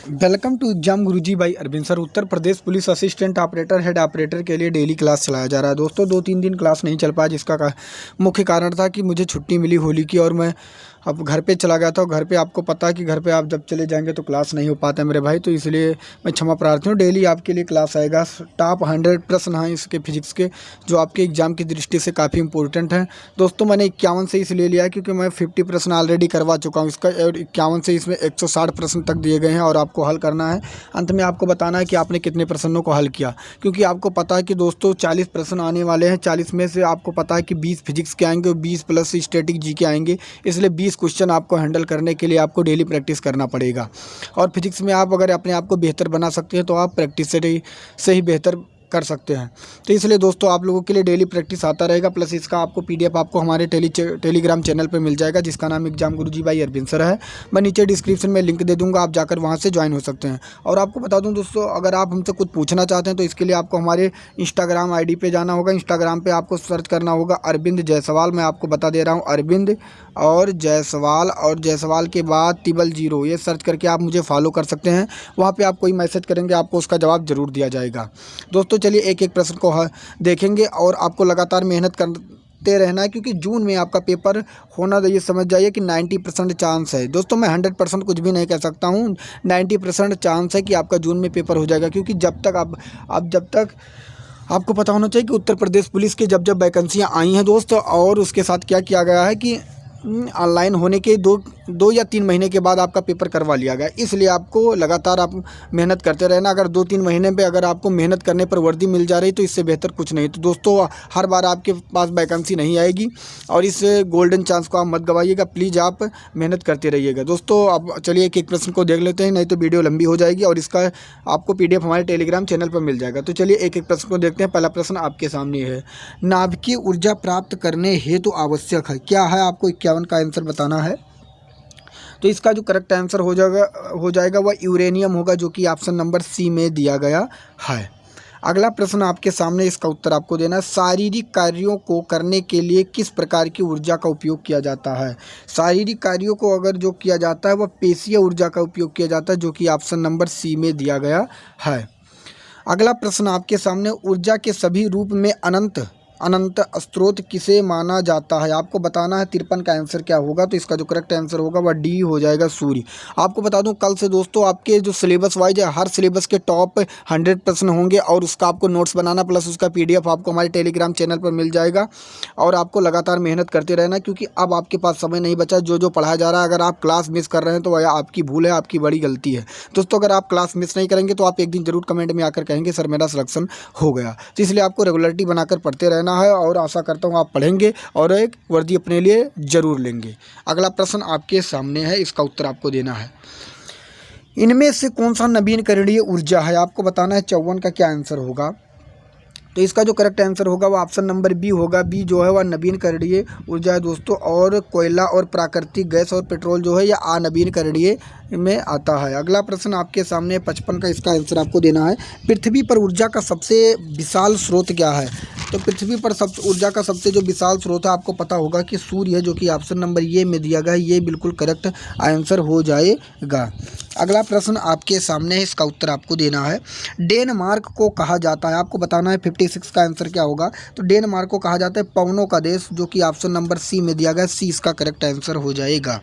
Welcome to exam Guruji भाई Arvind sir. Uttar Pradesh police assistant operator head operator के लिए डेली क्लास चलाया जा रहा है। दोस्तों 2-3 दिन क्लास नहीं चल पाया, जिसका मुख्य कारण था कि मुझे छुट्टी मिली होली की और मैं अब घर पे चला गया था। घर पे आपको पता है कि घर पे आप जब चले जाएंगे तो क्लास नहीं हो पाता है मेरे भाई, तो इसलिए मैं क्षमा प्रार्थी हूँ। डेली आपके लिए क्लास आएगा। टॉप 100 प्रश्न हैं इसके फिजिक्स के, जो आपके एग्जाम की दृष्टि से काफ़ी इंपॉर्टेंट हैं। दोस्तों मैंने 51 से इसलिए लिया क्योंकि मैं 50 प्रश्न ऑलरेडी करवा चुका हूँ इसका, और 51 से इसमें 160 प्रश्न तक दिए गए हैं और आपको हल करना है। अंत में आपको बताना है कि आपने कितने प्रश्नों को हल किया, क्योंकि आपको पता है कि दोस्तों 40 प्रश्न आने वाले हैं। 40 में से आपको पता है कि 20 फिजिक्स के आएंगे और 20 प्लस स्टैटिक जी के आएंगे, इसलिए 20 क्वेश्चन आपको हैंडल करने के लिए आपको डेली प्रैक्टिस करना पड़ेगा। और फिजिक्स में आप अगर अपने आप को बेहतर बना सकते हैं तो आप प्रैक्टिस से ही बेहतर कर सकते हैं। तो इसलिए दोस्तों आप लोगों के लिए डेली प्रैक्टिस आता रहेगा, प्लस इसका आपको पीडीएफ आपको हमारे टेलीग्राम चैनल पे मिल जाएगा, जिसका नाम एग्जाम गुरुजी भाई अरविंद सर है। मैं नीचे डिस्क्रिप्शन में लिंक दे दूंगा, आप जाकर वहां से ज्वाइन हो सकते हैं। और आपको बता दूं दोस्तों, अगर आप हमसे कुछ पूछना चाहते हैं तो इसके लिए आपको हमारे इंस्टाग्राम ID पे जाना होगा। इंस्टाग्राम पर आपको सर्च करना होगा अरविंद जायसवाल। मैं आपको बता दे रहा हूँ, अरविंद और जायसवाल के बाद 000 ये सर्च करके आप मुझे फॉलो कर सकते हैं। वहाँ पे आप कोई मैसेज करेंगे, आपको उसका जवाब ज़रूर दिया जाएगा। दोस्तों चलिए एक एक प्रश्न को देखेंगे और आपको लगातार मेहनत करते रहना है, क्योंकि जून में आपका पेपर होना, ये समझ जाइए कि 90% चांस है। दोस्तों मैं 100% कुछ भी नहीं कह सकता हूँ, 90% चांस है कि आपका जून में पेपर हो जाएगा। क्योंकि जब तक आपको पता होना चाहिए कि उत्तर प्रदेश पुलिस के जब वैकेंसियाँ आई हैं दोस्तों, और उसके साथ क्या किया गया है कि ऑनलाइन होने के दो या 3 महीने के बाद आपका पेपर करवा लिया गया। इसलिए आपको लगातार आप मेहनत करते रहना। अगर 2-3 महीने पे अगर आपको मेहनत करने पर वर्दी मिल जा रही तो इससे बेहतर कुछ नहीं। तो दोस्तों हर बार आपके पास वैकेंसी नहीं आएगी और इस गोल्डन चांस को आप मत गवाइएगा। प्लीज़ आप मेहनत करते रहिएगा। दोस्तों अब चलिए एक एक प्रश्न को देख लेते हैं, नहीं तो वीडियो लंबी हो जाएगी और इसका आपको PDF हमारे टेलीग्राम चैनल पर मिल जाएगा। तो चलिए एक एक प्रश्न को देखते हैं। पहला प्रश्न आपके सामने है, नाभिकीय ऊर्जा प्राप्त करने हेतु आवश्यक है क्या है? आपको 51 का आंसर बताना है। तो इसका जो करेक्ट आंसर हो जाएगा वह यूरेनियम होगा, जो कि ऑप्शन नंबर C में दिया गया है। अगला प्रश्न आपके सामने, इसका उत्तर आपको देना है। शारीरिक कार्यों को करने के लिए किस प्रकार की ऊर्जा का उपयोग किया जाता है? शारीरिक कार्यों को अगर जो किया जाता है वह पेशीय ऊर्जा का उपयोग किया जाता है, जो कि ऑप्शन नंबर C में दिया गया है। अगला प्रश्न आपके सामने, ऊर्जा के सभी रूप में अनंत स्रोत किसे माना जाता है? आपको बताना है 53 का आंसर क्या होगा। तो इसका जो करेक्ट आंसर होगा वह D हो जाएगा, सूर्य। आपको बता दूं कल से दोस्तों आपके जो सिलेबस वाइज है, हर सिलेबस के टॉप 100 प्रश्न होंगे और उसका आपको नोट्स बनाना प्लस उसका PDF आपको हमारे टेलीग्राम चैनल पर मिल जाएगा। और आपको लगातार मेहनत करते रहना, क्योंकि अब आपके पास समय नहीं बचा। जो पढ़ाया जा रहा है, अगर आप क्लास मिस कर रहे हैं तो वह आपकी भूल है, आपकी बड़ी गलती है। दोस्तों अगर आप क्लास मिस नहीं करेंगे तो आप एक दिन जरूर कमेंट में आकर कहेंगे सर मेरा सिलेक्शन हो गया। तो इसलिए आपको रेगुलरिटी बनाकर पढ़ते रहना है और आशा करता हूँ आप पढ़ेंगे और एक वर्दी अपने लिए ज़रूर लेंगे। अगला प्रश्न आपके सामने है, इसका उत्तर आपको देना है। इनमें से कौन सा नवीनकरणीय ऊर्जा है? आपको बताना है 54 का क्या आंसर होगा। तो इसका जो करेक्ट आंसर होगा वह ऑप्शन नंबर B होगा। B जो है वह नवीनकरणीय ऊर्जा है दोस्तों, और कोयला और प्राकृतिक गैस और पेट्रोल जो है यह अनवीनकरणीय में आता है। अगला प्रश्न आपके सामने 55 का, इसका आंसर आपको देना है। पृथ्वी पर ऊर्जा का सबसे विशाल स्रोत क्या है? तो पृथ्वी पर ऊर्जा का सबसे जो विशाल स्रोत है, आपको पता होगा कि सूर्य है, जो कि ऑप्शन नंबर A में दिया गया है। ये बिल्कुल करेक्ट आंसर हो जाएगा। अगला प्रश्न आपके सामने है, इसका उत्तर आपको देना है। डेनमार्क को कहा जाता है, आपको बताना है 56 का आंसर क्या होगा। तो डेनमार्क को कहा जाता है पवनों का देश, जो कि ऑप्शन नंबर C में दिया गया। C इसका करेक्ट आंसर हो जाएगा।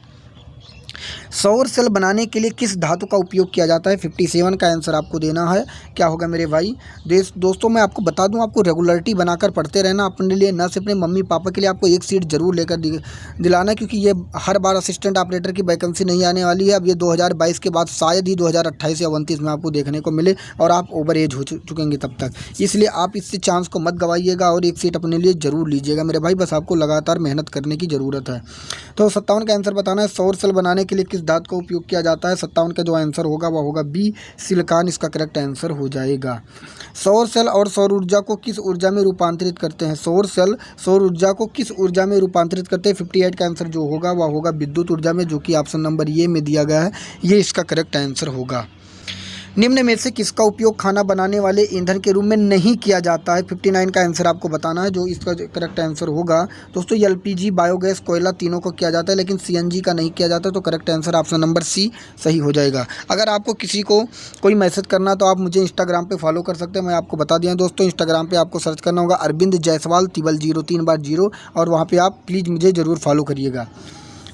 सौर सेल बनाने के लिए किस धातु का उपयोग किया जाता है? 57 का आंसर आपको देना है। क्या होगा मेरे भाई? दोस्तों मैं आपको बता दूं, आपको रेगुलरिटी बनाकर पढ़ते रहना अपने लिए, न सिर्फ अपने मम्मी पापा के लिए। आपको एक सीट जरूर लेकर दिलाना, क्योंकि ये हर बार असिस्टेंट ऑपरेटर की वैकेंसी नहीं आने वाली है। अब ये 2022 के बाद शायद ही 2028 या 29 में आपको देखने को मिले, और आप ओवर एज हो चुकेंगे तब तक। इसलिए आप इस चांस को मत गवाइएगा और एक सीट अपने लिए ज़रूर लीजिएगा मेरे भाई। बस आपको लगातार मेहनत करने की ज़रूरत है। तो 57 का आंसर बताना है। सौर सेल बनाने के लिए किस धातु का उपयोग किया जाता है? 57 का जो आंसर होगा वह होगा B, सिलिकॉन इसका करेक्ट आंसर हो जाएगा। सौर सेल और सौर ऊर्जा को किस ऊर्जा में रूपांतरित करते हैं? सौर सेल सौर ऊर्जा को किस ऊर्जा में रूपांतरित करते हैं? 58 का आंसर जो होगा वह होगा विद्युत ऊर्जा में, जो कि ऑप्शन नंबर A में दिया गया है। ये इसका करेक्ट आंसर होगा। निम्न में से किसका उपयोग खाना बनाने वाले ईंधन के रूप में नहीं किया जाता है? 59 का आंसर आपको बताना है जो इसका करेक्ट आंसर होगा। दोस्तों एलपीजी, बायोगैस, कोयला तीनों को किया जाता है लेकिन सीएनजी का नहीं किया जाता, तो correct answer option number C सही हो जाएगा। अगर आपको किसी को कोई मैसेज करना तो आप मुझे इंस्टाग्राम पर फॉलो कर सकते हैं, मैं आपको बता दिया दोस्तों। इंस्टाग्राम पर आपको सर्च करना होगा अरविंद जायसवाल 003 और वहाँ पर आप प्लीज़ मुझे ज़रूर फॉलो करिएगा।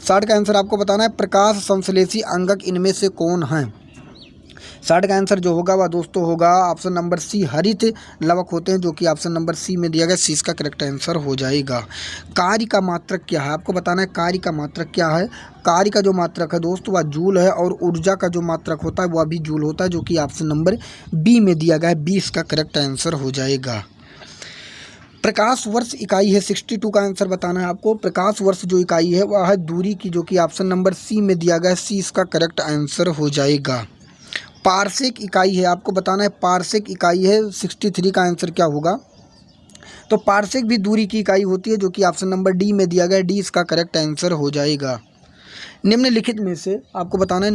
60 का आंसर आपको बताना है प्रकाश संश्लेषी अंगक इनमें से कौन है? 60 का आंसर जो होगा वह दोस्तों होगा ऑप्शन नंबर सी, हरित लवक होते हैं जो कि ऑप्शन नंबर सी में दिया गया, सी इसका करेक्ट आंसर हो जाएगा। कार्य का मात्रक क्या है? आपको बताना है कार्य का मात्रक क्या है। कार्य का जो मात्रक है दोस्तों वह जूल है और ऊर्जा का जो मात्रक होता है वह भी जूल होता है जो कि ऑप्शन नंबर बी में दिया गया है, बी इसका करेक्ट आंसर हो जाएगा। प्रकाश वर्ष इकाई है, 62 का आंसर बताना है आपको। प्रकाश वर्ष जो इकाई है वह है दूरी की जो कि ऑप्शन नंबर सी में दिया गया है, सी इसका करेक्ट आंसर हो जाएगा। पारसेक इकाई है, आपको बताना है पारसेक इकाई है, 63 का आंसर क्या होगा? तो पारसेक भी दूरी की इकाई होती है जो कि ऑप्शन नंबर डी में दिया गया है, डी इसका करेक्ट आंसर हो जाएगा। निम्नलिखित में से आपको बताना है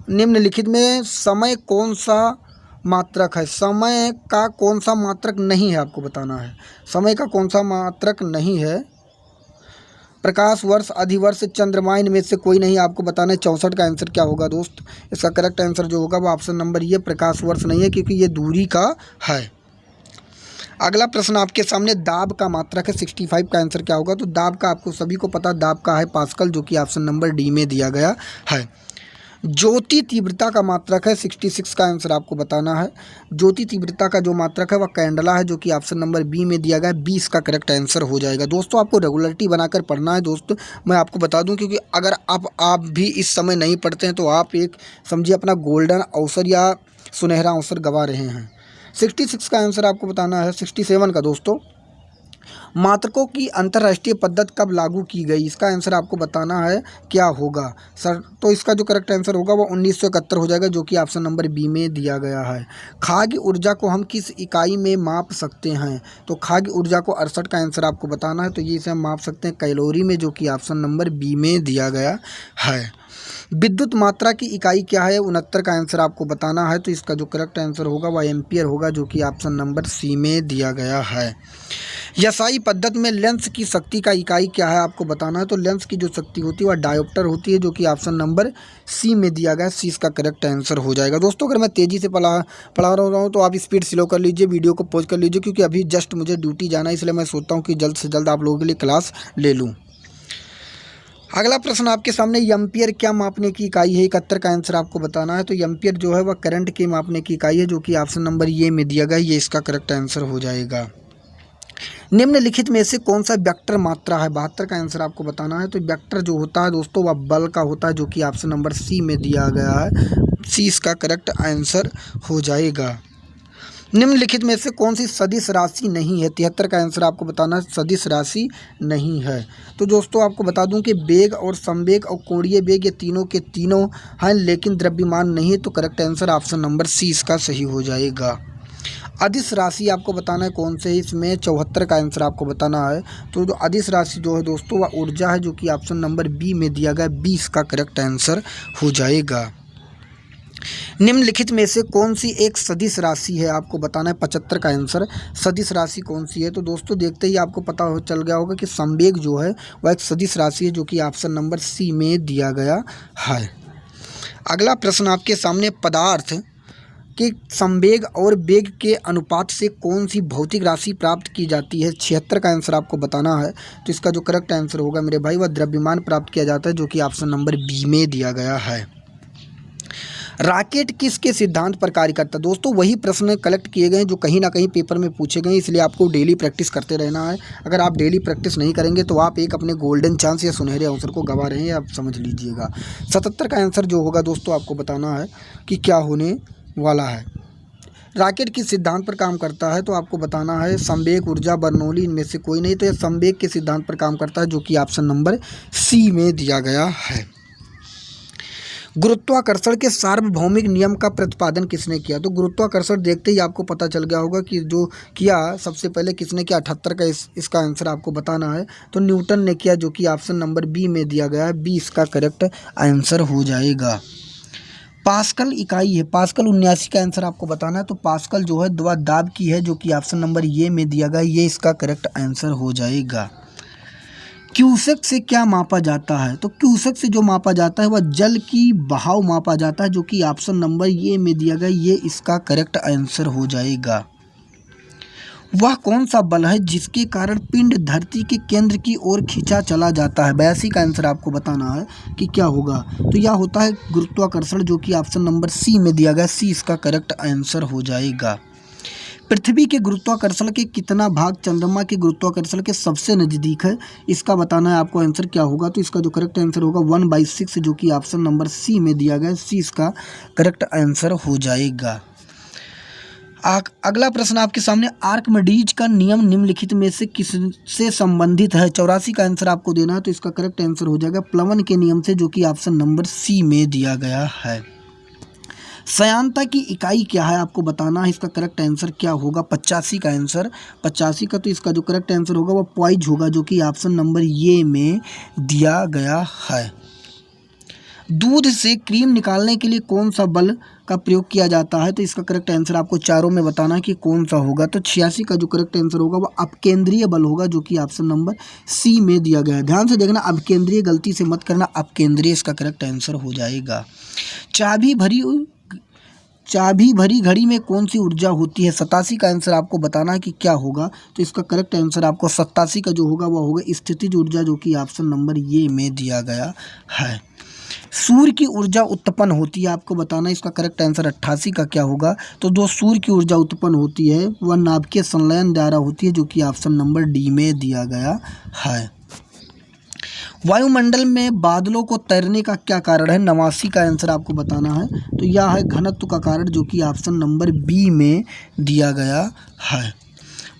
निम्नलिखित में समय कौन सा मात्रक है? समय का कौन सा मात्रक नहीं है आपको बताना है, समय का कौन सा मात्रक नहीं है। प्रकाश वर्ष, अधिवर्ष, चंद्रमा, इनमें से कोई नहीं, आपको बताना है। 64 का आंसर क्या होगा दोस्त? इसका करेक्ट आंसर जो होगा वो ऑप्शन नंबर ये प्रकाश वर्ष नहीं है क्योंकि ये दूरी का है। अगला प्रश्न आपके सामने दाब का मात्रक है, 65 का आंसर क्या होगा? तो दाब का आपको सभी को पता दाब का है पास्कल जो कि ऑप्शन नंबर डी में दिया गया है। ज्योति तीव्रता का मात्रक है, 66 का आंसर आपको बताना है। ज्योति तीव्रता का जो मात्रक है वह कैंडला है जो कि ऑप्शन नंबर बी में दिया गया है, 20 का करेक्ट आंसर हो जाएगा। दोस्तों आपको रेगुलरिटी बनाकर पढ़ना है दोस्तों, मैं आपको बता दूं क्योंकि अगर आप भी इस समय नहीं पढ़ते हैं तो आप एक समझिए अपना गोल्डन अवसर या सुनहरा अवसर गंवा रहे हैं। 66 का आंसर आपको बताना है। 67 का दोस्तों मात्रकों की अंतर्राष्ट्रीय पद्धति कब लागू की गई? इसका आंसर आपको बताना है क्या होगा सर? तो इसका जो करेक्ट आंसर होगा वो 1971 हो जाएगा जो कि ऑप्शन नंबर बी में दिया गया है। खाद्य ऊर्जा को हम किस इकाई में माप सकते हैं? तो खाद्य ऊर्जा को 68 का आंसर आपको बताना है, तो ये इसे हम माप सकते हैं कैलोरी में जो कि ऑप्शन नंबर बी में दिया गया है। विद्युत मात्रा की इकाई क्या है? 69 का आंसर आपको बताना है, तो इसका जो करेक्ट आंसर होगा वह एम्पियर होगा जो कि ऑप्शन नंबर सी में दिया गया है। यसाई पद्धति में लेंस की शक्ति का इकाई क्या है? आपको बताना है, तो लेंस की जो शक्ति होती है वह डायोप्टर होती है जो कि ऑप्शन नंबर सी में दिया गया है, सी इसका करेक्ट आंसर हो जाएगा। दोस्तों अगर मैं तेज़ी से पढ़ा रहा हूँ तो आप स्पीड स्लो कर लीजिए, वीडियो को पॉज कर लीजिए क्योंकि अभी जस्ट मुझे ड्यूटी जाना है, इसलिए मैं सोचता हूँ कि जल्द से जल्द आप लोगों के लिए क्लास ले लूँ। अगला प्रश्न आपके सामने एम्पियर क्या मापने की इकाई है? 71 का आंसर आपको बताना है, तो एम्पियर जो है वह करंट के मापने की इकाई है जो कि ऑप्शन नंबर ये में दिया गया, ये इसका करेक्ट आंसर हो जाएगा। निम्नलिखित में से कौन सा वेक्टर मात्रा है? 72 का आंसर आपको बताना है, तो वेक्टर जो होता है दोस्तों वह बल का होता है जो कि ऑप्शन नंबर सी में दिया गया है, सी इसका करेक्ट आंसर हो जाएगा। निम्नलिखित में से कौन सी सदिश राशि नहीं है? 73 का आंसर आपको बताना है, सदिश राशि नहीं है। तो दोस्तों आपको बता दूं कि वेग और संवेग और कोणीय वेग ये तीनों के तीनों हैं लेकिन द्रव्यमान नहीं है, तो correct answer option number C इसका सही हो जाएगा। अदिश राशि आपको बताना है कौन से, इसमें 74 का आंसर आपको बताना है, तो जो अदिश राशि जो है दोस्तों वह ऊर्जा है जो कि ऑप्शन नंबर बी में दिया गया, 20 का करेक्ट आंसर हो जाएगा। निम्नलिखित में से कौन सी एक सदिश राशि है? आपको बताना है 75 का आंसर, सदिश राशि कौन सी है? तो दोस्तों देखते ही आपको पता चल गया होगा कि संवेग जो है वह एक सदिश राशि है जो कि ऑप्शन नंबर सी में दिया गया है। अगला प्रश्न आपके सामने पदार्थ के संवेग और वेग के अनुपात से कौन सी भौतिक राशि प्राप्त की जाती है? 76 का आंसर आपको बताना है, तो इसका जो करेक्ट आंसर होगा मेरे भाई वह द्रव्यमान प्राप्त किया जाता है जो कि ऑप्शन नंबर बी में दिया गया है। रॉकेट किसके सिद्धांत पर कार्य करता है? दोस्तों वही प्रश्न कलेक्ट किए गए जो कहीं ना कहीं पेपर में पूछे गए, इसलिए आपको डेली प्रैक्टिस करते रहना है। अगर आप डेली प्रैक्टिस नहीं करेंगे तो आप एक अपने गोल्डन चांस या सुनहरे अवसर को गंवा रहे हैं, आप समझ लीजिएगा। 77 का आंसर जो होगा दोस्तों आपको बताना है कि क्या होने वाला है। रॉकेट किस सिद्धांत पर काम करता है? तो आपको बताना है संवेग, ऊर्जा, बर्नौली, इनमें से कोई नहीं, तो यह संवेग के सिद्धांत पर काम करता है जो कि ऑप्शन नंबर सी में दिया गया है। गुरुत्वाकर्षण के सार्वभौमिक नियम का प्रतिपादन किसने किया? तो गुरुत्वाकर्षण देखते ही आपको पता चल गया होगा कि जो किया सबसे पहले किसने किया, 78 का इसका आंसर आपको बताना है, तो न्यूटन ने किया जो कि ऑप्शन नंबर बी में दिया गया है, बी इसका करेक्ट आंसर हो जाएगा। पास्कल इकाई है, पास्कल 79 का आंसर आपको बताना है। तो पास्कल जो है वह दाब की है, जो कि ऑप्शन नंबर ये में दिया गया, ये इसका करेक्ट आंसर हो जाएगा। क्यूसेक से क्या मापा जाता है? तो क्यूसेक से जो मापा जाता है वह जल की बहाव मापा जाता है, जो कि ऑप्शन नंबर ये में दिया गया, ये इसका करेक्ट आंसर हो जाएगा। वह कौन सा बल है जिसके कारण पिंड धरती के केंद्र की ओर खींचा चला जाता है? 82 का आंसर आपको बताना है कि क्या होगा। तो यह होता है गुरुत्वाकर्षण, जो कि ऑप्शन नंबर सी में दिया गया, सी इसका करेक्ट आंसर हो जाएगा। पृथ्वी के गुरुत्वाकर्षण के कितना भाग चंद्रमा के गुरुत्वाकर्षण के सबसे नज़दीक है? इसका बताना है आपको आंसर क्या होगा। तो इसका जो करेक्ट आंसर होगा 1/6, जो कि ऑप्शन नंबर सी में दिया गया, सी इसका करेक्ट आंसर हो जाएगा। अगला प्रश्न आपके सामने, आर्किमिडीज का नियम निम्नलिखित में से किससे संबंधित है? 84 का आंसर आपको देना है। तो इसका करेक्ट आंसर हो जाएगा प्लवन के नियम से, जो कि ऑप्शन नंबर सी में दिया गया है। श्यानता की इकाई क्या है आपको बताना है, इसका करेक्ट आंसर क्या होगा। 85 का आंसर, 85 का तो इसका जो करेक्ट आंसर होगा वो पॉइज होगा, जो कि ऑप्शन नंबर ये में दिया गया है। दूध से क्रीम निकालने के लिए कौन सा बल का प्रयोग किया जाता है? तो इसका करेक्ट आंसर आपको चारों में बताना है कि कौन सा होगा। तो 86 का जो करेक्ट आंसर होगा वो अपकेंद्रीय बल होगा, जो कि ऑप्शन नंबर सी में दिया गया है। ध्यान से देखना, अपकेंद्रीय गलती से मत करना, अपकेंद्रीय इसका करेक्ट आंसर हो जाएगा। चाबी भरी घड़ी में कौन सी ऊर्जा होती है? 87 का आंसर आपको बताना है कि क्या होगा। तो इसका करेक्ट आंसर आपको 87 का जो होगा वह होगा स्थितिज ऊर्जा, जो कि ऑप्शन नंबर ये में दिया गया है। सूर्य की ऊर्जा उत्पन्न होती है आपको बताना है, इसका करेक्ट आंसर 88 का क्या होगा। तो जो सूर्य की ऊर्जा उत्पन्न होती है वह नाभिकीय संलयन द्वारा होती है, जो कि ऑप्शन नंबर डी में दिया गया है। वायुमंडल में बादलों को तैरने का क्या कारण है? 89 का आंसर आपको बताना है। तो यह है घनत्व का कारण, जो कि ऑप्शन नंबर बी में दिया गया है।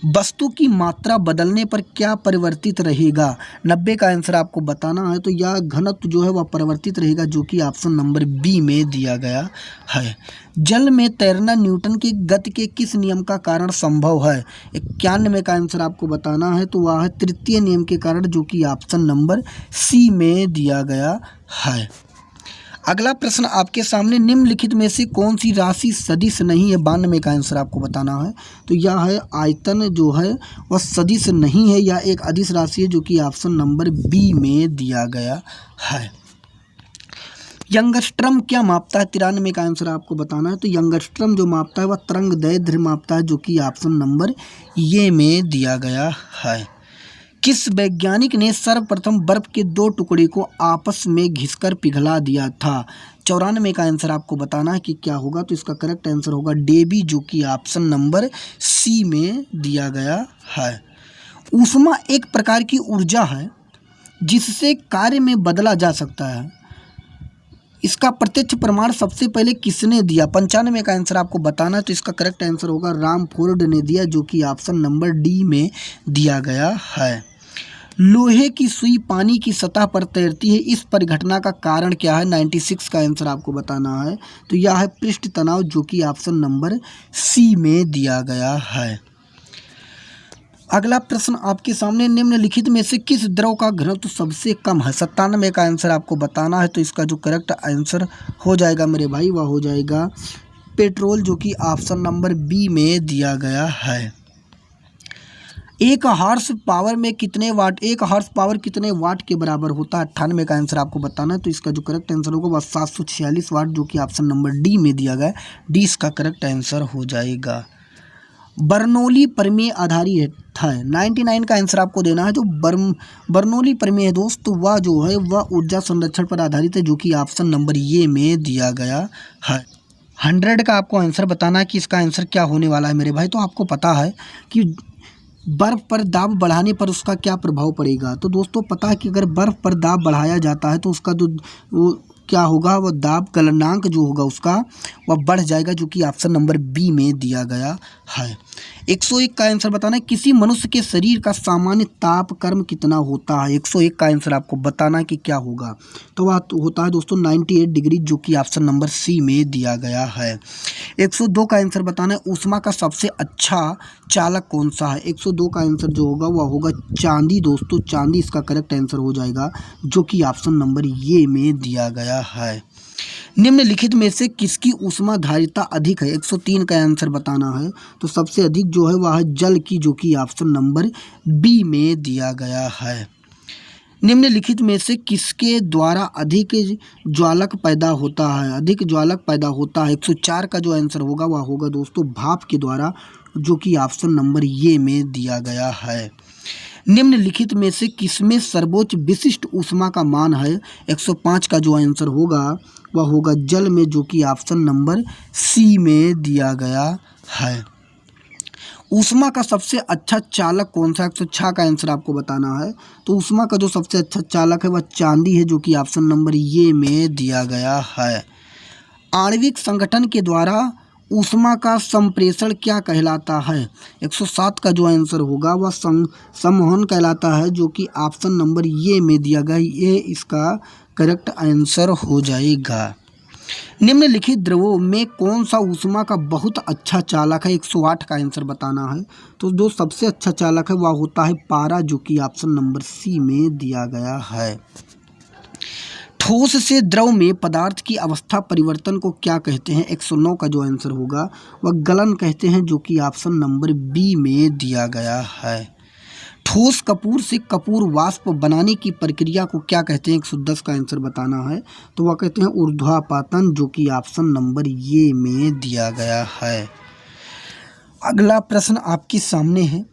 वस्तु की मात्रा बदलने पर क्या परिवर्तित रहेगा? 90 का आंसर आपको बताना है। तो यह घनत्व जो है वह परिवर्तित रहेगा, जो कि ऑप्शन नंबर बी में दिया गया है। जल में तैरना न्यूटन की गति के किस नियम का कारण संभव है? 91 का आंसर आपको बताना है। तो वह है तृतीय नियम के कारण, जो कि ऑप्शन नंबर सी में दिया गया है। अगला प्रश्न आपके सामने, निम्नलिखित में से कौन सी राशि सदिश नहीं है? 92 का आंसर आपको बताना है। तो यह है आयतन जो है वह सदिश नहीं है, यह एक अदिश राशि है, जो कि ऑप्शन नंबर बी में दिया गया है। यंगस्ट्रम क्या मापता है? 93 का आंसर आपको बताना है। तो यंगस्ट्रम जो मापता है वह तरंग दैर्ध्य मापता है, जो कि ऑप्शन नंबर ये में दिया गया है। किस वैज्ञानिक ने सर्वप्रथम बर्फ के 2 टुकड़े को आपस में घिसकर पिघला दिया था? 94 का आंसर आपको बताना है कि क्या होगा। तो इसका करेक्ट आंसर होगा डेवी, जो कि ऑप्शन नंबर सी में दिया गया है। ऊष्मा एक प्रकार की ऊर्जा है जिससे कार्य में बदला जा सकता है, इसका प्रत्यक्ष प्रमाण सबसे पहले किसने दिया? 95 का आंसर आपको बताना है। तो इसका करेक्ट आंसर होगा रामफोर्ड ने दिया, जो कि ऑप्शन नंबर डी में दिया गया है। लोहे की सुई पानी की सतह पर तैरती है, इस परिघटना का कारण क्या है? 96 का आंसर आपको बताना है। तो यह है पृष्ठ तनाव, जो कि ऑप्शन नंबर सी में दिया गया है। अगला प्रश्न आपके सामने, निम्नलिखित में से किस द्रव का घनत्व सबसे कम है? 97 का आंसर आपको बताना है। तो इसका जो करेक्ट आंसर हो जाएगा मेरे भाई वह हो जाएगा पेट्रोल, जो कि ऑप्शन नंबर बी में दिया गया है। एक हॉर्स पावर में कितने वाट, 1 हॉर्स पावर कितने वाट के बराबर होता है? 98 का आंसर आपको बताना है। तो इसका जो करेक्ट आंसर होगा वह 746 वाट, जो कि ऑप्शन नंबर डी में दिया गया, डी इसका करेक्ट आंसर हो जाएगा। बर्नौली प्रमेय आधारित है, 99 का आंसर आपको देना है। जो बर्नौली प्रमेय है दोस्त, वह जो है वह ऊर्जा संरक्षण पर आधारित है, जो कि ऑप्शन नंबर ये में दिया गया है। 100 का आपको आंसर बताना है कि इसका आंसर क्या होने वाला है मेरे भाई। तो आपको पता है कि बर्फ़ पर दाब बढ़ाने पर उसका क्या प्रभाव पड़ेगा। तो दोस्तों पता है कि अगर बर्फ़ पर दाब बढ़ाया जाता है तो उसका जो वो क्या होगा, वह दाब गलनांक जो होगा उसका वह बढ़ जाएगा, जो कि ऑप्शन नंबर बी में दिया गया है। 101 का आंसर बताना है, किसी मनुष्य के शरीर का सामान्य ताप कर्म कितना होता है? 101 का आंसर आपको बताना है कि क्या होगा। तो वह होता है दोस्तों 98 डिग्री, जो कि ऑप्शन नंबर सी में दिया गया है। 102 का आंसर बताना है, ऊष्मा का सबसे अच्छा चालक कौन सा है? 102 का आंसर जो होगा वह होगा चांदी दोस्तों, चांदी इसका करेक्ट आंसर हो जाएगा, जो कि ऑप्शन नंबर ये में दिया गया है। निम्नलिखित में से किसकी ऊष्माधारिता अधिक है? 103 का आंसर बताना है। तो सबसे अधिक जो है वह है जल की, जो कि ऑप्शन नंबर बी में दिया गया है। निम्नलिखित में से किसके द्वारा अधिक ज्वालक पैदा होता है? अधिक ज्वालक पैदा होता है 104 का जो आंसर होगा वह होगा दोस्तों भाप के द्वारा, जो कि ऑप्शन नंबर ये में दिया गया है। निम्नलिखित में से किसमें सर्वोच्च विशिष्ट ऊष्मा का मान है? 105 का जो आंसर होगा वह होगा जल में, जो कि ऑप्शन नंबर सी में दिया गया है। ऊष्मा का सबसे अच्छा चालक कौन सा? 106 का आंसर आपको बताना है। तो ऊष्मा का जो सबसे अच्छा चालक है वह चांदी है, जो कि ऑप्शन नंबर ये में दिया गया है। आणविक संगठन के द्वारा ऊष्मा का संप्रेषण क्या कहलाता है? 107 का जो आंसर होगा वह संवहन कहलाता है, जो कि ऑप्शन नंबर ये में दिया गया, ये इसका करेक्ट आंसर हो जाएगा। निम्नलिखित द्रवों में कौन सा ऊष्मा का बहुत अच्छा चालक है? 108 का आंसर बताना है। तो जो सबसे अच्छा चालक है वह होता है पारा, जो कि ऑप्शन नंबर सी में दिया गया है। ठोस से द्रव में पदार्थ की अवस्था परिवर्तन को क्या कहते हैं? 109 का जो आंसर होगा वह गलन कहते हैं, जो कि ऑप्शन नंबर बी में दिया गया है। ठोस कपूर से कपूर वाष्प बनाने की प्रक्रिया को क्या कहते हैं? 110 का आंसर बताना है। तो वह कहते हैं ऊर्ध्वापातन, जो कि ऑप्शन नंबर ये में दिया गया है। अगला प्रश्न आपके सामने है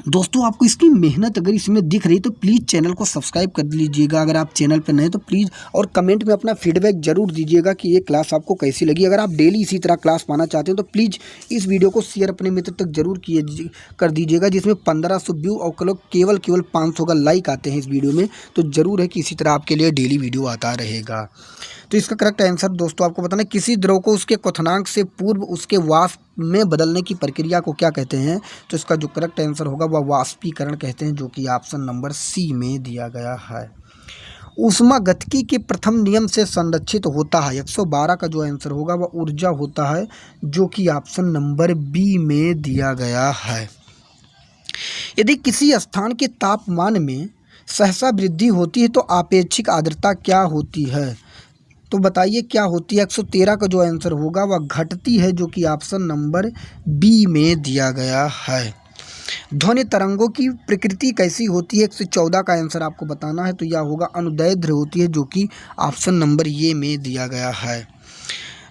दोस्तों, आपको इसकी मेहनत अगर इसमें दिख रही तो प्लीज़ चैनल को सब्सक्राइब कर लीजिएगा। अगर आप चैनल पर नए तो प्लीज़, और कमेंट में अपना फीडबैक जरूर दीजिएगा कि ये क्लास आपको कैसी लगी। अगर आप डेली इसी तरह क्लास पाना चाहते हैं तो प्लीज़ इस वीडियो को शेयर अपने मित्र तक जरूर कर दीजिएगा, जिसमें 1500 व्यू और केवल 500 का लाइक आते हैं इस वीडियो में। तो ज़रूर है कि इसी तरह आपके लिए डेली वीडियो आता रहेगा। तो इसका करेक्ट आंसर दोस्तों आपको बताना है, किसी द्रव को उसके क्वथनांक से पूर्व उसके वाष्प में बदलने की प्रक्रिया को क्या कहते हैं? तो इसका जो करेक्ट आंसर होगा वह वाष्पीकरण कहते हैं, जो कि ऑप्शन नंबर सी में दिया गया है। ऊष्मागतिकी के प्रथम नियम से संरक्षित होता है? 112 का जो आंसर होगा वह ऊर्जा होता है, जो कि ऑप्शन नंबर बी में दिया गया है। यदि किसी स्थान के तापमान में सहसा वृद्धि होती है तो आपेक्षिक आर्द्रता क्या होती है? तो बताइए क्या होती है? 113 का जो आंसर होगा वह घटती है, जो कि ऑप्शन नंबर बी में दिया गया है। ध्वनि तरंगों की प्रकृति कैसी होती है? 114 का आंसर आपको बताना है। तो यह होगा अनुदैर्ध्य होती है, जो कि ऑप्शन नंबर ये में दिया गया है।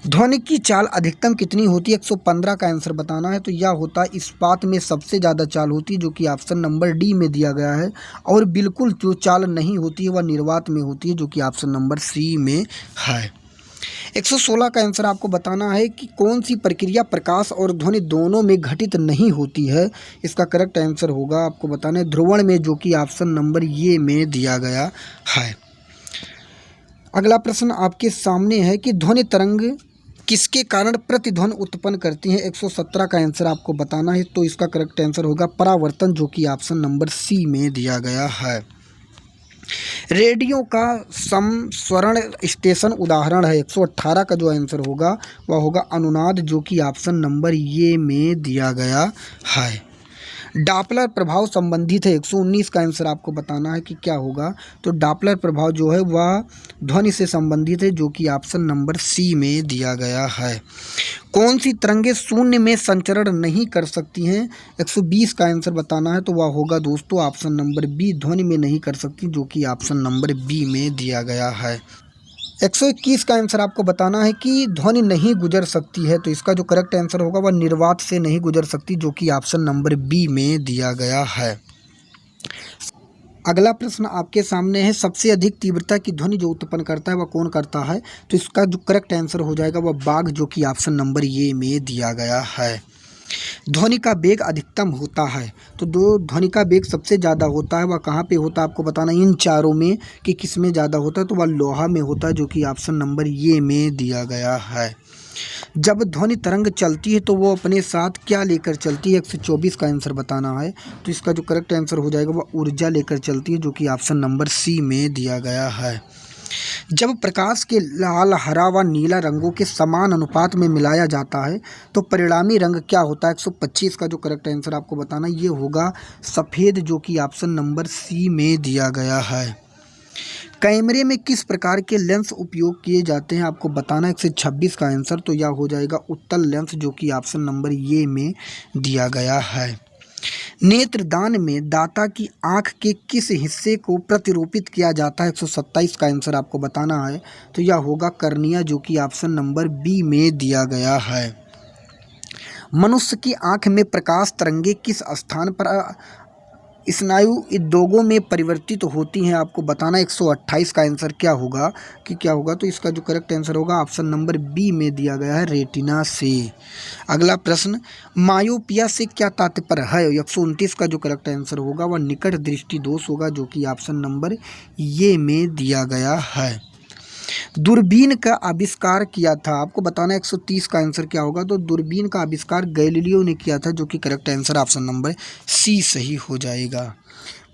ध्वनि की चाल अधिकतम कितनी होती है? 115 का आंसर बताना है। तो यह होता है इस्पात में सबसे ज़्यादा चाल होती है, जो कि ऑप्शन नंबर डी में दिया गया है। और बिल्कुल जो चाल नहीं होती है वह निर्वात में होती है, जो कि ऑप्शन नंबर सी में है। 116 का आंसर आपको बताना है कि कौन सी प्रक्रिया प्रकाश और ध्वनि दोनों में घटित नहीं होती है? इसका करेक्ट आंसर होगा आपको बताना है ध्रुवण में, जो कि ऑप्शन नंबर ये में दिया गया है। अगला प्रश्न आपके सामने है कि ध्वनि तरंग किसके कारण प्रतिध्वनि उत्पन्न करती हैं? 117 का आंसर आपको बताना है। तो इसका करेक्ट आंसर होगा परावर्तन, जो कि ऑप्शन नंबर सी में दिया गया है। रेडियो का समस्वरण स्टेशन उदाहरण है? 118 का जो आंसर होगा वह होगा अनुनाद, जो कि ऑप्शन नंबर ये में दिया गया है। डॉपलर प्रभाव संबंधित है? 119 का आंसर आपको बताना है कि क्या होगा। तो डॉपलर प्रभाव जो है वह ध्वनि से संबंधित है, जो कि ऑप्शन नंबर सी में दिया गया है। कौन सी तरंगें शून्य में संचरण नहीं कर सकती हैं? 120 का आंसर बताना है। तो वह होगा दोस्तों ऑप्शन नंबर बी, ध्वनि में नहीं कर सकती, जो कि ऑप्शन नंबर बी में दिया गया है। 121 का आंसर आपको बताना है कि ध्वनि नहीं गुजर सकती है। तो इसका जो करेक्ट आंसर होगा वह निर्वात से नहीं गुजर सकती, जो कि ऑप्शन नंबर बी में दिया गया है। अगला प्रश्न आपके सामने है, सबसे अधिक तीव्रता की ध्वनि जो उत्पन्न करता है वह कौन करता है? तो इसका जो करेक्ट आंसर हो जाएगा वह बाघ, जो कि ऑप्शन नंबर ये में दिया गया है। ध्वनि का वेग अधिकतम होता है? तो जो ध्वनि का वेग सबसे ज़्यादा होता है वह कहाँ पे होता है आपको बताना है इन चारों में कि किस में ज़्यादा होता है। तो वह लोहा में होता है, जो कि ऑप्शन नंबर ये में दिया गया है। जब ध्वनि तरंग चलती है तो वो अपने साथ क्या लेकर चलती है? 124 का आंसर बताना है। तो इसका जो करेक्ट आंसर हो जाएगा वह ऊर्जा लेकर चलती है, जो कि ऑप्शन नंबर सी में दिया गया है। जब प्रकाश के लाल, हरा व नीला रंगों के समान अनुपात में मिलाया जाता है तो परिणामी रंग क्या होता है? 125 का जो करेक्ट आंसर आपको बताना ये होगा सफ़ेद, जो कि ऑप्शन नंबर सी में दिया गया है। कैमरे में किस प्रकार के लेंस उपयोग किए जाते हैं आपको बताना है। 126 का आंसर तो यह हो जाएगा उत्तल लेंस, जो कि ऑप्शन नंबर ये में दिया गया है। नेत्रदान में दाता की आंख के किस हिस्से को प्रतिरूपित किया जाता है। 127 का आंसर आपको बताना है, तो यह होगा कर्निया, जो कि ऑप्शन नंबर बी में दिया गया है। मनुष्य की आंख में प्रकाश तरंगे किस स्थान पर स्नायु उद्योगों में परिवर्तित होती हैं आपको बताना। 128 का आंसर क्या होगा तो इसका जो करेक्ट आंसर होगा ऑप्शन नंबर बी में दिया गया है, रेटिना से। अगला प्रश्न, मायोपिया से क्या तात्पर्य है। 129 का जो करेक्ट आंसर होगा वह निकट दृष्टि दोष होगा, जो कि ऑप्शन नंबर ये में दिया गया है। दूरबीन का आविष्कार किया था आपको बताना। 130 का आंसर क्या होगा, तो दूरबीन का आविष्कार गैलीलियो ने किया था, जो कि correct answer option number C सही हो जाएगा।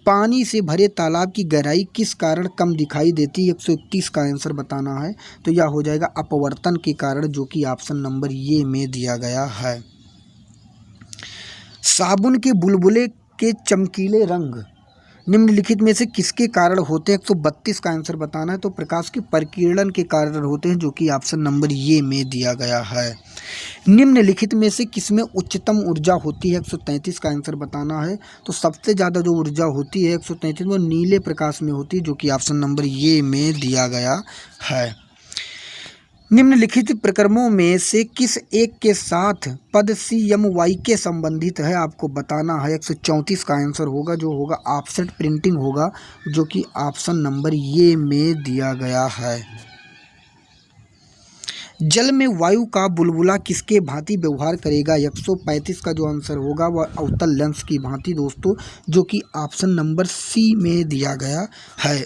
पानी से भरे तालाब की गहराई किस कारण कम दिखाई देती है। 131 का आंसर बताना है, तो यह हो जाएगा अपवर्तन के कारण, जो कि ऑप्शन नंबर ये में दिया गया है। साबुन के बुलबुले के चमकीले रंग निम्नलिखित में से किसके कारण होते हैं। 132 का आंसर बताना है, तो प्रकाश के परिकिरण के कारण होते हैं, जो कि ऑप्शन नंबर ये में दिया गया है। निम्नलिखित में से किसमें उच्चतम ऊर्जा होती है। 133 का आंसर बताना है, तो सबसे ज़्यादा जो ऊर्जा होती है 133 में नीले प्रकाश में होती है, जो कि ऑप्शन नंबर ये में दिया गया है। निम्नलिखित प्रकरणों में से किस एक के साथ पद CMY के संबंधित है आपको बताना है। 134 का आंसर होगा, जो होगा ऑफसेट प्रिंटिंग होगा, जो कि ऑप्शन नंबर ये में दिया गया है। जल में वायु का बुलबुला किसके भांति व्यवहार करेगा। 135 का जो आंसर होगा वह अवतल लेंस की भांति दोस्तों, जो कि ऑप्शन नंबर सी में दिया गया है।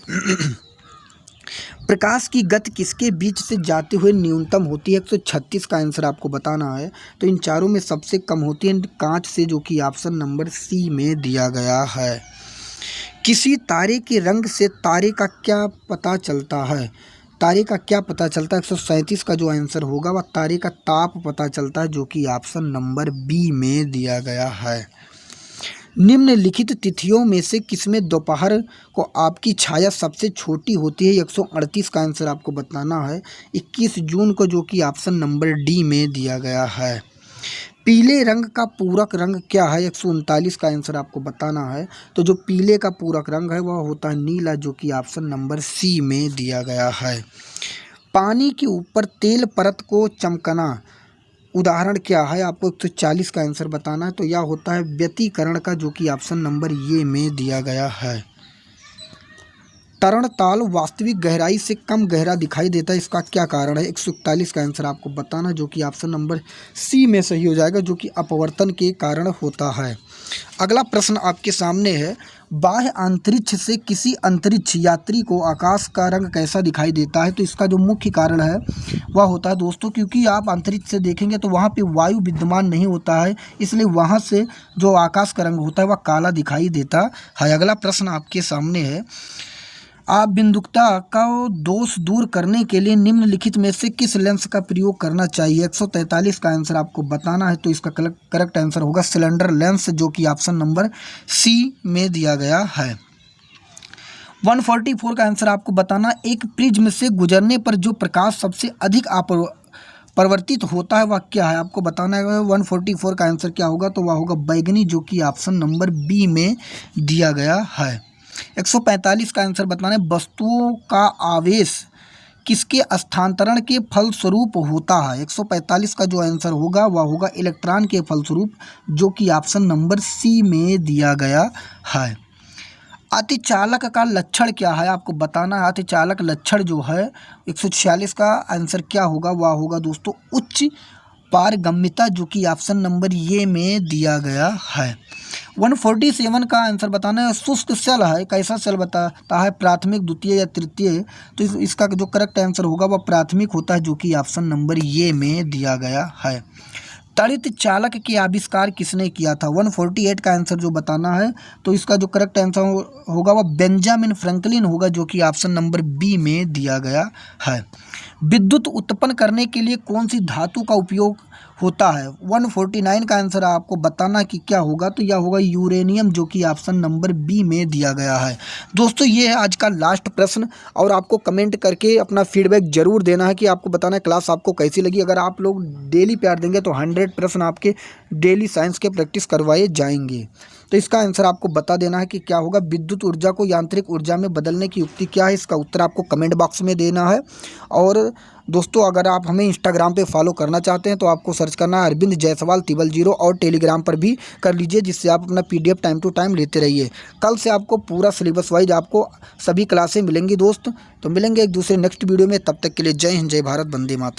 प्रकाश की गति किसके बीच से जाते हुए न्यूनतम होती है। 136 का आंसर आपको बताना है, तो इन चारों में सबसे कम होती है कांच से, जो कि ऑप्शन नंबर सी में दिया गया है। किसी तारे के रंग से तारे का क्या पता चलता है। 137 का जो आंसर होगा वह तारे का ताप पता चलता है, जो कि ऑप्शन नंबर बी में दिया गया है। निम्नलिखित तिथियों में से किसमें दोपहर को आपकी छाया सबसे छोटी होती है। 138 का आंसर आपको बताना है, 21 जून को, जो कि ऑप्शन नंबर डी में दिया गया है। पीले रंग का पूरक रंग क्या है। 139 का आंसर आपको बताना है, तो जो पीले का पूरक रंग है वह होता है नीला, जो कि ऑप्शन नंबर सी में दिया गया है। पानी के ऊपर तेल परत को चमकना उदाहरण क्या है आपको। 140 का आंसर बताना है, तो यह होता है व्यतिकरण का, जो कि ऑप्शन नंबर ये में दिया गया है। तरणताल वास्तविक गहराई से कम गहरा दिखाई देता है, इसका क्या कारण है। 141 का आंसर आपको बताना, जो कि ऑप्शन नंबर सी में सही हो जाएगा, जो कि अपवर्तन के कारण होता है। अगला प्रश्न आपके सामने है, बाह्य अंतरिक्ष से किसी अंतरिक्ष यात्री को आकाश का रंग कैसा दिखाई देता है। तो इसका जो मुख्य कारण है वह होता है दोस्तों, क्योंकि आप अंतरिक्ष से देखेंगे तो वहाँ पे वायु विद्यमान नहीं होता है, इसलिए वहाँ से जो आकाश का रंग होता है वह काला दिखाई देता है। अगला प्रश्न आपके सामने है, आप बिंदुकता का दोष दूर करने के लिए निम्नलिखित में से किस लेंस का प्रयोग करना चाहिए। 143 का आंसर आपको बताना है, तो इसका करेक्ट आंसर होगा सिलेंडर लेंस, जो कि ऑप्शन नंबर सी में दिया गया है। 144 का आंसर आपको बताना, एक प्रिज्म से गुजरने पर जो प्रकाश सबसे अधिक परिवर्तित होता है वह क्या है आपको बताना है। 144 का आंसर क्या होगा, तो वह होगा बैगनी, जो कि ऑप्शन नंबर बी में दिया गया है। 145 का आंसर बताना है, वस्तुओं का आवेश किसके स्थानांतरण के फलस्वरूप होता है। 145 का जो आंसर होगा वह होगा इलेक्ट्रॉन के फलस्वरूप, जो कि ऑप्शन नंबर सी में दिया गया है। अतिचालक का लक्षण क्या है आपको बताना है। अतिचालक लक्षण जो है 146 का आंसर क्या होगा, वह होगा दोस्तों उच्च पारगम्यता, जो कि ऑप्शन नंबर ये में दिया गया है। 147 का आंसर बताना है, शुष्क सेल है, कैसा सेल बताता है, प्राथमिक, द्वितीय या तृतीय। तो इसका जो करेक्ट आंसर होगा वह प्राथमिक होता है, जो कि ऑप्शन नंबर ये में दिया गया है। त्वरित चालक के आविष्कार किसने किया था। 148 का आंसर जो बताना है, तो इसका जो करेक्ट आंसर होगा वह बेंजामिन फ्रैंकलिन होगा, जो कि ऑप्शन नंबर बी में दिया गया है। विद्युत उत्पन्न करने के लिए कौन सी धातु का उपयोग होता है? 149 का आंसर आपको बताना कि क्या होगा, तो यह होगा यूरेनियम, जो कि ऑप्शन नंबर बी में दिया गया है। दोस्तों ये है आज का लास्ट प्रश्न, और आपको कमेंट करके अपना फीडबैक जरूर देना है कि आपको बताना है क्लास आपको कैसी लगी। अगर आप लोग डेली प्यार देंगे तो 100 प्रश्न आपके डेली साइंस के प्रैक्टिस करवाए जाएंगे। तो इसका आंसर आपको बता देना है कि क्या होगा। विद्युत ऊर्जा को यांत्रिक ऊर्जा में बदलने की युक्ति क्या है, इसका उत्तर आपको कमेंट बॉक्स में देना है। और दोस्तों अगर आप हमें इंस्टाग्राम पे फॉलो करना चाहते हैं तो आपको सर्च करना है अरविंद जायसवाल 000, और टेलीग्राम पर भी कर लीजिए, जिससे आप अपना PDF टाइम टू टाइम लेते रहिए। कल से आपको पूरा सिलेबस वाइज आपको सभी क्लासें मिलेंगी दोस्त। तो मिलेंगे एक दूसरे नेक्स्ट वीडियो में, तब तक के लिए जय हिंद, जय भारत, वंदे मातरम।